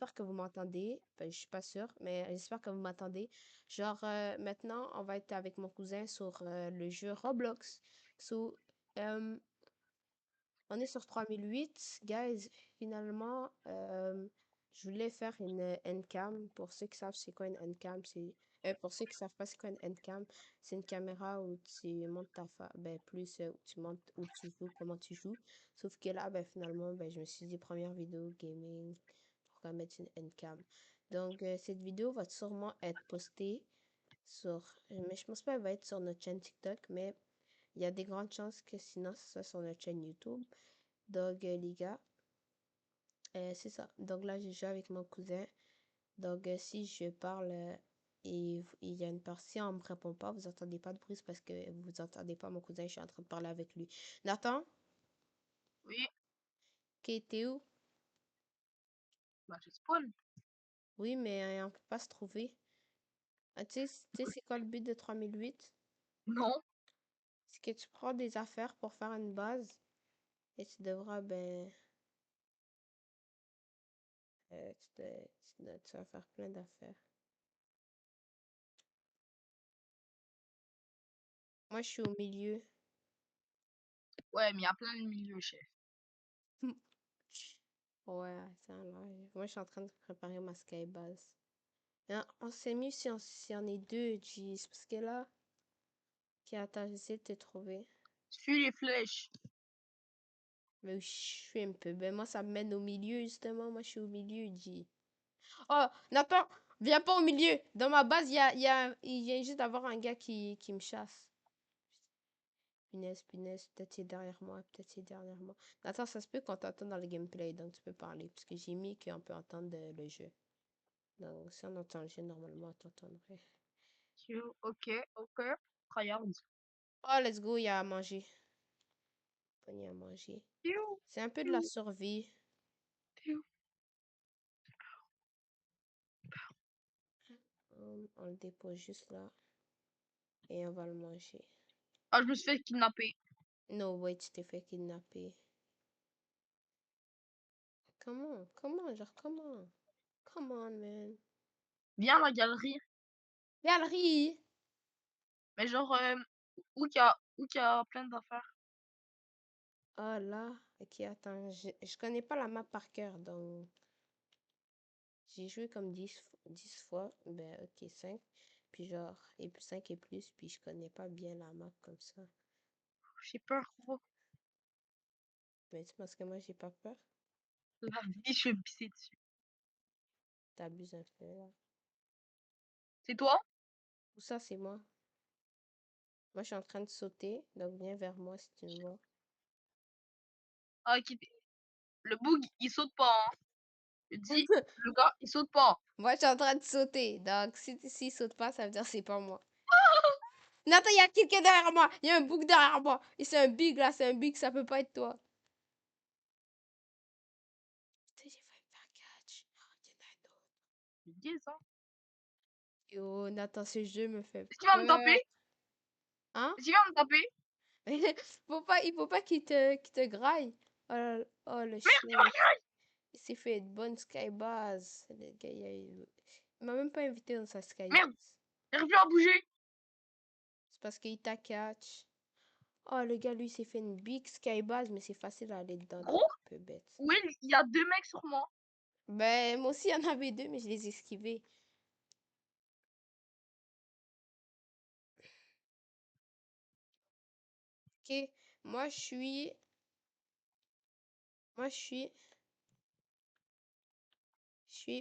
j'espère que vous m'entendez. Ben, je suis pas sûre, mais j'espère que vous m'entendez. Genre, maintenant, on va être avec mon cousin sur le jeu Roblox. So, euh, on est sur 3008. Guys, finalement, je voulais faire une Ncam. Pour ceux qui savent c'est quoi une Ncam, pour ceux qui savent pas c'est quoi une Ncam, c'est une caméra où tu montes ben, plus où tu montes où tu joues, comment tu joues. Sauf que là, ben, finalement, ben, je me suis dit, première vidéo gaming, pourquoi mettre une Ncam? Donc, cette vidéo va sûrement être postée sur, mais je pense pas qu'elle va être sur notre chaîne TikTok, mais il y a des grandes chances que sinon, ce soit sur notre chaîne YouTube. Donc, les gars, c'est ça. Donc là, je joue avec mon cousin. Donc, si je parle et il y a une partie, si on me répond pas, vous entendez pas de bruit, c'est parce que vous entendez pas mon cousin, je suis en train de parler avec lui. Nathan, Oui, qui t'es où? bah je spawn. Oui, mais on peut pas se trouver. Ah, tu sais, c'est quoi le but de 3008? Non. C'est que tu prends des affaires pour faire une base et tu devras, ben, tu vas faire plein d'affaires. Moi, je suis au milieu. Ouais, mais il y a plein de milieux, chef. Ouais, c'est un live. Moi, je suis en train de préparer ma skybase. Hein, on s'est mieux si on est deux, jeez. Parce que là, qui attends, j'essaie de te trouver. Suis les flèches. Mais oui, je suis un peu. Ben, moi, ça me mène au milieu, justement. Moi, je suis au milieu, G. Oh, Nathan, viens pas au milieu. Dans ma base, il vient juste d'avoir un gars qui me chasse. Punaise, punaise. Peut-être c'est derrière moi. Peut-être c'est derrière moi. Nathan, ça se peut qu'on t'entende dans le gameplay, donc tu peux parler. Parce que j'ai mis qu'on peut entendre le jeu. Donc, si on entend le jeu, normalement, on t'entendrait. Ok, ok. Tryhard. Oh, let's go, il y a à manger. Pogné à manger. Piou, C'est un peu de la piou, survie. piou. On le dépose juste là. Et on va le manger. Ah, je me suis fait kidnapper. No way, tu t'es fait kidnapper. Comment? Comment? Genre, comment? Come on, man. Viens à la galerie. Galerie! Mais genre, où qu'il y a plein d'affaires. Oh là. Ok, attends. Je connais pas la map par cœur, donc... J'ai joué comme 10 fois. Ben, ok, 5. Puis genre, et puis 5 et plus. Puis je connais pas bien la map comme ça. J'ai peur, gros. Mais c'est parce que moi, j'ai pas peur. La vie, je vais me pisser dessus. T'abuses un peu, là. C'est toi? Ou ça, c'est moi. Moi, je suis en train de sauter, donc viens vers moi si tu me vois. Ah, le bug, il saute pas, hein. Je dis, le gars, il saute pas. Moi, je suis en train de sauter, donc s'il saute pas, ça veut dire que c'est pas moi. Nathan, il y a quelqu'un derrière moi! Il y a un bouc derrière moi! Et c'est un big là, c'est un big, ça peut pas être toi. Putain, j'ai failli me faire catch. Oh, il y en a un autre. Je dis ça. Yo, Nathan, ce jeu me fait Est-ce qu'il va me taper? peur. Hein? Est-ce qu'il va me taper? Il faut pas qu'il te graille. Oh, oh le Merde, il chien. va me Il s'est fait une bonne skybase. Le gars, il m'a même pas invité dans sa Merde, skybase. j'arrive plus à bouger. C'est parce qu'il t'a catch. Oh, le gars, lui, s'est fait une big skybase, mais c'est facile à aller dedans, donc Gros, un peu bête. oui, il y a deux mecs sur moi. Ben, moi aussi, il y en avait deux, mais je les ai esquivés. Ok, moi, je suis... Moi, je suis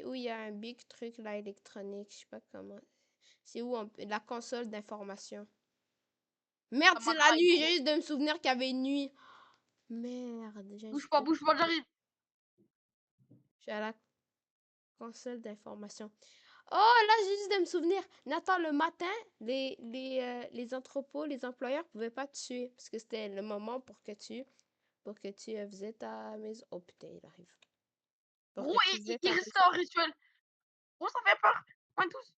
où il y a un big truc, là, électronique, je sais pas comment... C'est où la console d'information. Merde, Ça c'est m'a la drive, nuit, j'ai gros. juste de me souvenir qu'il y avait une nuit. Merde, Bouge pas, j'arrive. je suis à la console d'information. Oh, là, j'ai juste de me souvenir. Nathan, le matin, les entrepôts, les employeurs pouvaient pas te tuer. Parce que c'était le moment pour que tu faisais ta maison. Oh putain, il arrive. Pour Gros, que tu faisais il ta reste maison. un rituel. Gros, ça fait peur. On est tous.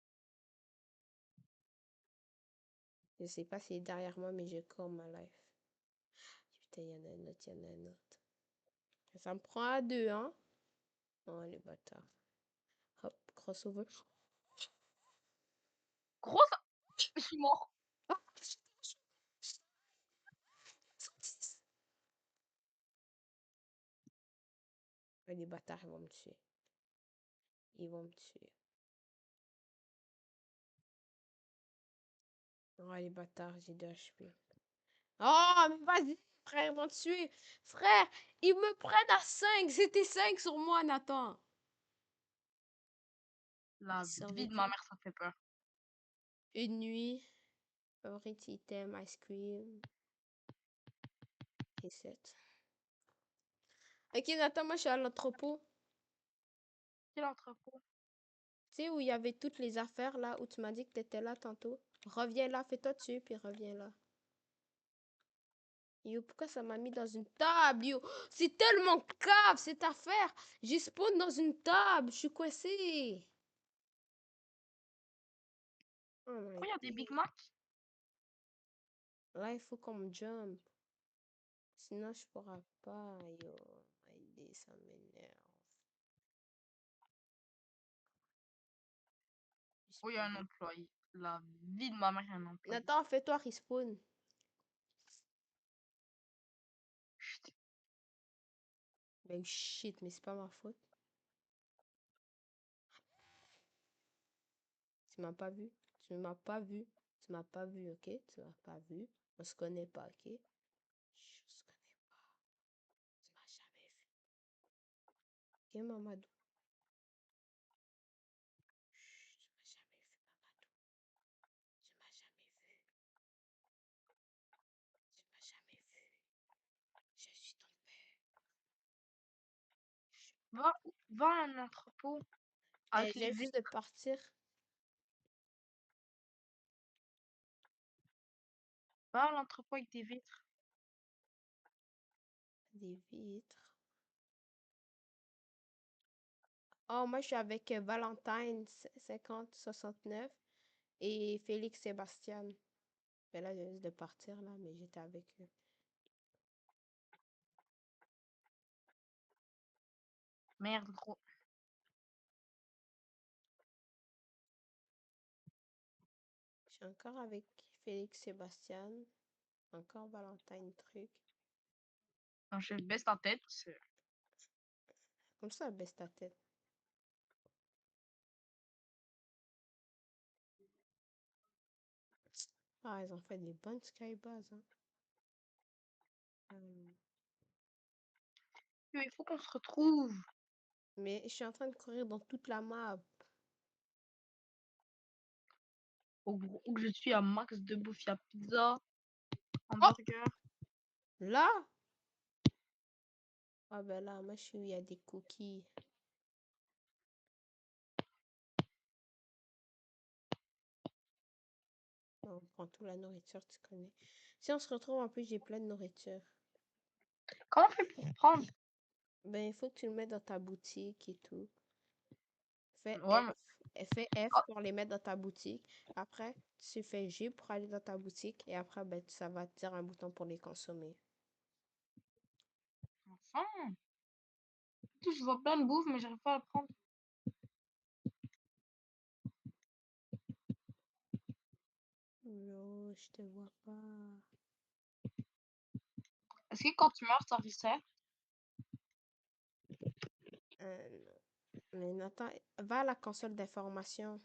Je sais pas s'il est derrière moi, mais je cours ma life. Putain, il y en a un autre, il y en a un autre. Ça me prend à deux, hein? Oh, les bâtards. crossover. Gros, je suis mort. Ah, les bâtards, ils vont me tuer. Ils vont me tuer. Oh, les bâtards, j'ai 2 HP. Oh, mais vas-y, frère, ils vont te tuer. Frère, ils me prennent à 5. C'était 5 sur moi, Nathan. La vie de ma Survécu. mère, ça fait peur. Une nuit. Favorite item, ice cream. Et 7. Ok, Nathan, moi, je suis à l'entrepôt. Quel entrepôt? Tu sais, où il y avait toutes les affaires, là, où tu m'as dit que t'étais là tantôt. Reviens là, fais-toi dessus, puis reviens là. Yo, pourquoi ça m'a mis dans une table, yo? C'est tellement cave, cette affaire. J'ai spawn dans une table, je suis coincée. Oh my Pourquoi il y a des god. Big Mac? Là, il faut qu'on me jump. Sinon, je pourrai pas, yo. My day, ça m'énerve. Oh, il y a un employé. La vie de ma mère, il y a un employé. Nathan, fais-toi respawn. Chut. Ben shit, mais c'est pas ma faute. Tu m'as pas vu. Tu m'as pas vu. Tu m'as pas vu, ok? Tu m'as pas vu. On se connaît pas, ok? Chut, on se connaît pas. Tu m'as jamais vu. Ok, Mamadou? Chut, tu m'as jamais vu, Mamadou. Tu m'as jamais vu. Tu m'as jamais vu. Je suis ton père. Chut. Va à un entrepôt Eh, avec j'ai les juste de vitres. partir Va à l'entrepôt avec des vitres. des vitres. Oh, moi, je suis avec Valentine 5069 et Félix Sébastien. Ben là, j'ai juste de partir, là, mais j'étais avec eux. Merde, gros. Je suis encore avec Félix Sébastien. Encore Valentine truc. Quand je baisse la tête, Comme ça, baisse ta tête. Ah, ils ont fait des bonnes skybases, hein. Euh, il faut qu'on se retrouve. Mais je suis en train de courir dans toute la map. Au gros, où je suis à max de bouffe. Il y a pizza, Oh! hamburger. Là? Ah ben là, moi je suis où il y a des cookies. On prend toute la nourriture, tu connais. Si on se retrouve, en plus, j'ai plein de nourriture. Comment on fait pour prendre? Ben, il faut que tu le mettes dans ta boutique et tout. Fais Ouais, F. Fais F oh, pour les mettre dans ta boutique. Après, tu fais G pour aller dans ta boutique. Et après, ben, ça va te dire un bouton pour les consommer. enfin. Je vois plein de bouffe, mais j'arrive pas à le prendre. Non, je te vois pas. Est-ce que quand tu meurs, ça reset? Non. Mais Nathan, va à la console d'information.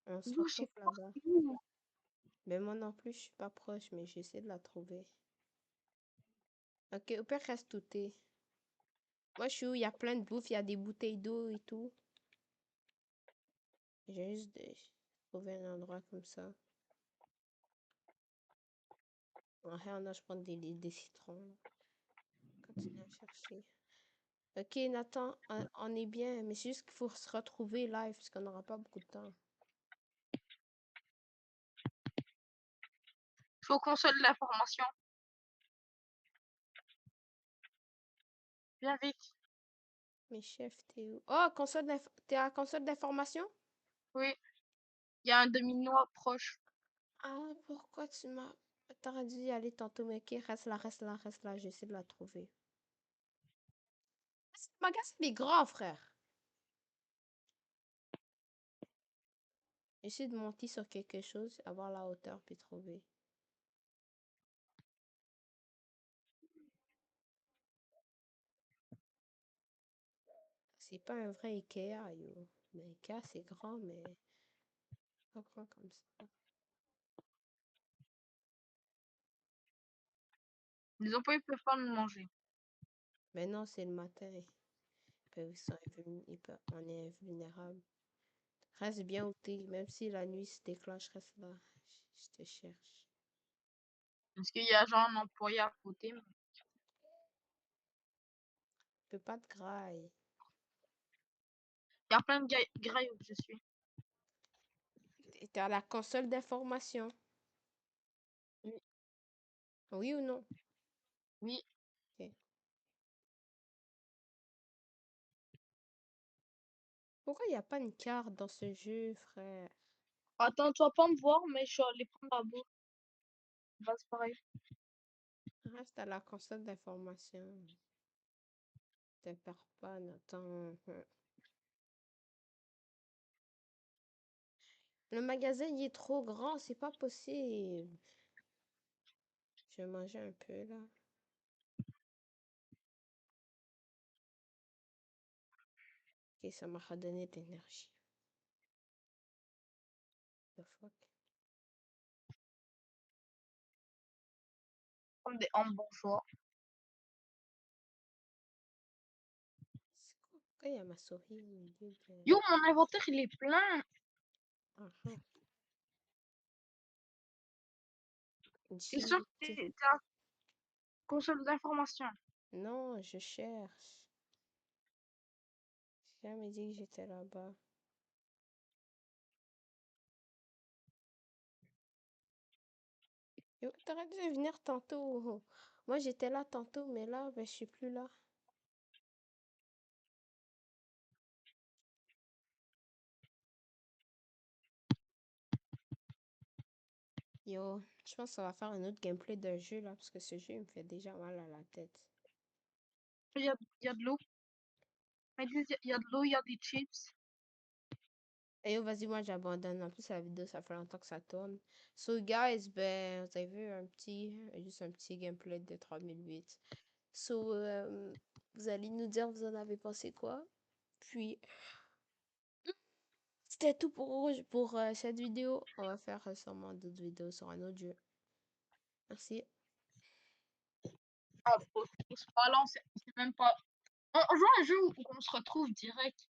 On se Ouh, je sais retrouve pas là-bas. c'est où. Mais moi non plus, je suis pas proche, mais j'essaie de la trouver. Ok, au pire, reste touté. Moi, je suis où il y a plein de bouffe, il y a des bouteilles d'eau et tout. J'ai juste de trouver un endroit comme ça. En rien, je prends des citrons, là. Continue à chercher. Ok, Nathan, on est bien, mais c'est juste qu'il faut se retrouver live, parce qu'on n'aura pas beaucoup de temps. Faut qu'on se l'information. Viens vite. Mais chef, t'es où? Oh, t'es à la console d'information? Oui, il y a un demi-noix proche. Ah, pourquoi tu m'as... T'aurais dû y aller tantôt, mais ok, reste là, reste là, reste là, j'essaie de la trouver. Ce magasin, il est grand, frère. Essayer de monter sur quelque chose, avoir la hauteur, puis trouver. C'est pas un vrai Ikea, yo. Mais Ikea, c'est grand, mais pas grand comme ça. Les employés peuvent pas nous manger. Mais non, c'est le matin. On est invulnérable. Reste bien où t'es, même si la nuit se déclenche, reste là. Je te cherche. Parce qu'il y a genre un employé à côté. Je peux pas te graille. Il y a plein de grailles où je suis. T'es à la console d'information. Oui, Oui ou non? oui. Ok. Pourquoi il n'y a pas une carte dans ce jeu, frère? Attends, tu vas pas me voir, mais je suis allé prendre la bouffe. Bah, c'est pareil. Reste à la console d'information. Te perds pas, Nathan. Le magasin, il est trop grand, c'est pas possible. Je vais manger un peu, là. Ok, ça m'a redonné de l'énergie. The fuck? Comme des hamburgers. C'est quoi? Pourquoi il y a ma souris au milieu de... Yo, mon inventaire, il est plein. Ah, ah. C'est sûr que T'es- t'es à la console d'information. Non, je cherche. J'ai jamais dit que j'étais là-bas. Yo, t'aurais dû venir tantôt. Moi, j'étais là tantôt, mais là, ben, je suis plus là. Yo, je pense qu'on va faire un autre gameplay d'un jeu, là, parce que ce jeu, il me fait déjà mal à la tête. Il y a de l'eau. Ils disent, il y a de l'eau, il y a des chips. Et yo, vas-y, moi, j'abandonne. En plus, la vidéo, ça fait longtemps que ça tourne. So, guys, ben, vous avez vu juste un petit gameplay de 3008. So, vous allez nous dire, vous en avez pensé quoi? Puis, c'était tout pour cette vidéo. On va faire sûrement d'autres vidéos sur un autre jeu. Merci. Ah, on se balance, c'est même pas. On joue à un jeu où on se retrouve direct.